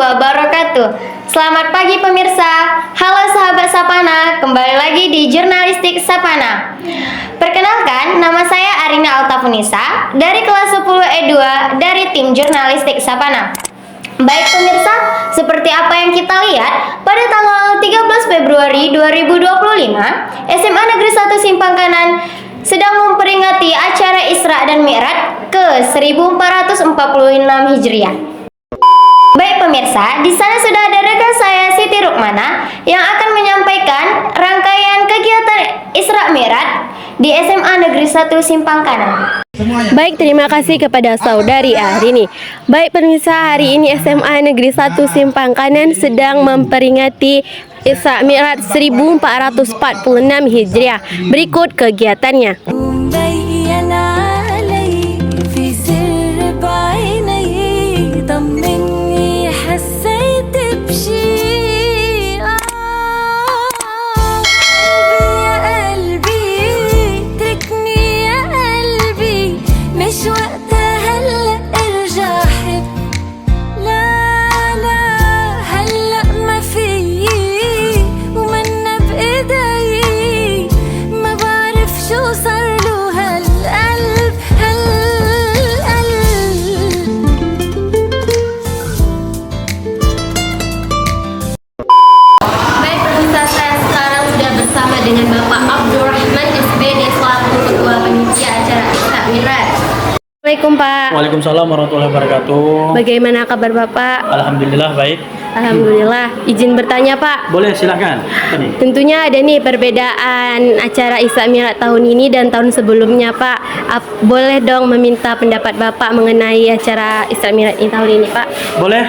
wabarakatuh. Selamat pagi pemirsa. Halo sahabat Sapana, kembali lagi di Jurnalistik Sapana. Perkenalkan, nama saya Arina Altafunisa dari kelas 10 E2 dari tim Jurnalistik Sapana. Baik pemirsa, seperti apa yang kita lihat, pada tanggal 13 Februari 2025, SMA Negeri 1 Simpang Kanan sedang memperingati acara Isra dan Mi'raj ke 1446 Hijriah. Baik pemirsa, di sana sudah ada rekan saya Siti Rukmana yang akan menyampaikan rangkaian kegiatan Isra Mi'raj di SMA Negeri 1 Simpang Kanan. Baik, terima kasih kepada saudari Arini. Baik pemirsa, hari ini SMA Negeri 1 Simpang Kanan sedang memperingati Isra Mi'raj 1446 Hijriah. Berikut kegiatannya. Dengan Bapak Abdurrahman SBD selaku Ketua Panitia Acara Isra Mi'raj. Assalamualaikum Pak. Waalaikumsalam warahmatullahi wabarakatuh. Bagaimana kabar Bapak? Alhamdulillah baik. Alhamdulillah. Izin bertanya Pak. Boleh silakan. Tentunya ada nih perbedaan acara Isra Mi'raj tahun ini dan tahun sebelumnya Pak. Boleh dong meminta pendapat Bapak mengenai acara Isra Mi'raj ini tahun ini Pak? Boleh.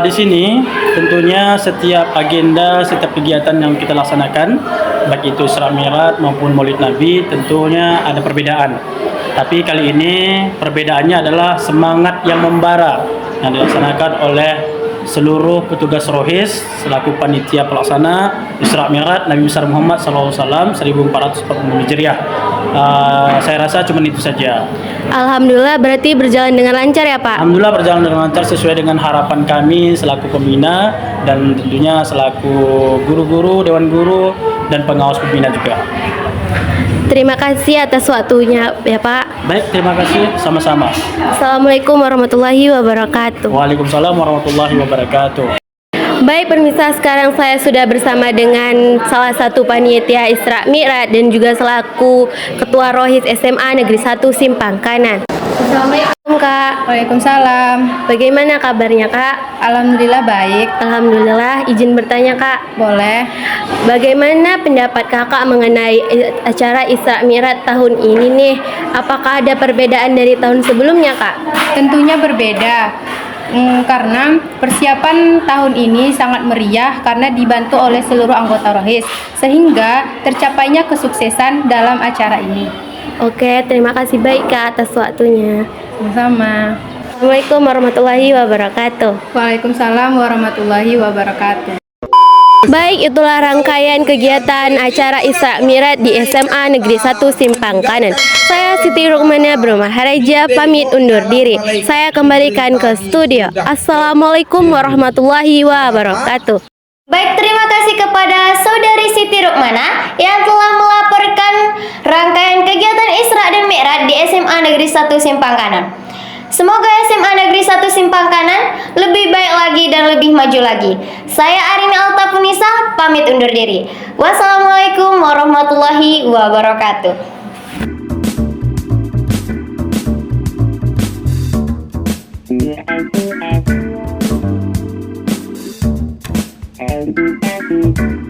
Di sini tentunya setiap agenda, setiap kegiatan yang kita laksanakan, baik itu Isra Mi'raj maupun Maulid Nabi, tentunya ada perbedaan. Tapi kali ini perbedaannya adalah semangat yang membara yang dilaksanakan oleh seluruh petugas rohis selaku panitia pelaksana Isra Mi'raj Nabi besar Muhammad SAW 1446 Hijriah. Saya rasa cuma itu saja. Alhamdulillah, berarti berjalan dengan lancar ya Pak? Alhamdulillah berjalan dengan lancar sesuai dengan harapan kami selaku pembina dan tentunya selaku guru-guru, dewan guru dan pengawas pembina juga. Terima kasih atas waktunya ya Pak. Baik, terima kasih, sama-sama. Assalamualaikum warahmatullahi wabarakatuh. Waalaikumsalam warahmatullahi wabarakatuh. Baik pemirsa, sekarang saya sudah bersama dengan salah satu panitia Isra Mi'raj dan juga selaku Ketua Rohis SMA Negeri 1 Simpang Kanan. Assalamualaikum Kak. Waalaikumsalam. Bagaimana kabarnya Kak? Alhamdulillah baik. Alhamdulillah. Izin bertanya Kak. Boleh. Bagaimana pendapat Kakak mengenai acara Isra Mi'raj tahun ini nih? Apakah ada perbedaan dari tahun sebelumnya Kak? Tentunya berbeda. Karena persiapan tahun ini sangat meriah karena dibantu oleh seluruh anggota rohis sehingga tercapainya kesuksesan dalam acara ini. Oke, terima kasih baik Kak atas waktunya. Sama-sama. Assalamualaikum warahmatullahi wabarakatuh. Waalaikumsalam warahmatullahi wabarakatuh. Baik, itulah rangkaian kegiatan acara Isra Mi'raj di SMA Negeri 1 Simpang Kanan. Saya Siti Rukmana Brahmaharaja pamit undur diri. Saya kembalikan ke studio. Assalamualaikum warahmatullahi wabarakatuh. Baik, terima kasih kepada saudari Siti Rukmana yang telah melaporkan rangkaian kegiatan Isra dan Mi'raj di SMA Negeri 1 Simpang Kanan. Semoga SMA Negeri 1 Simpang Kanan lebih baik lagi dan lebih maju lagi. Saya Arina Altafunisa pamit undur diri. Wassalamualaikum warahmatullahi wabarakatuh. Thank you.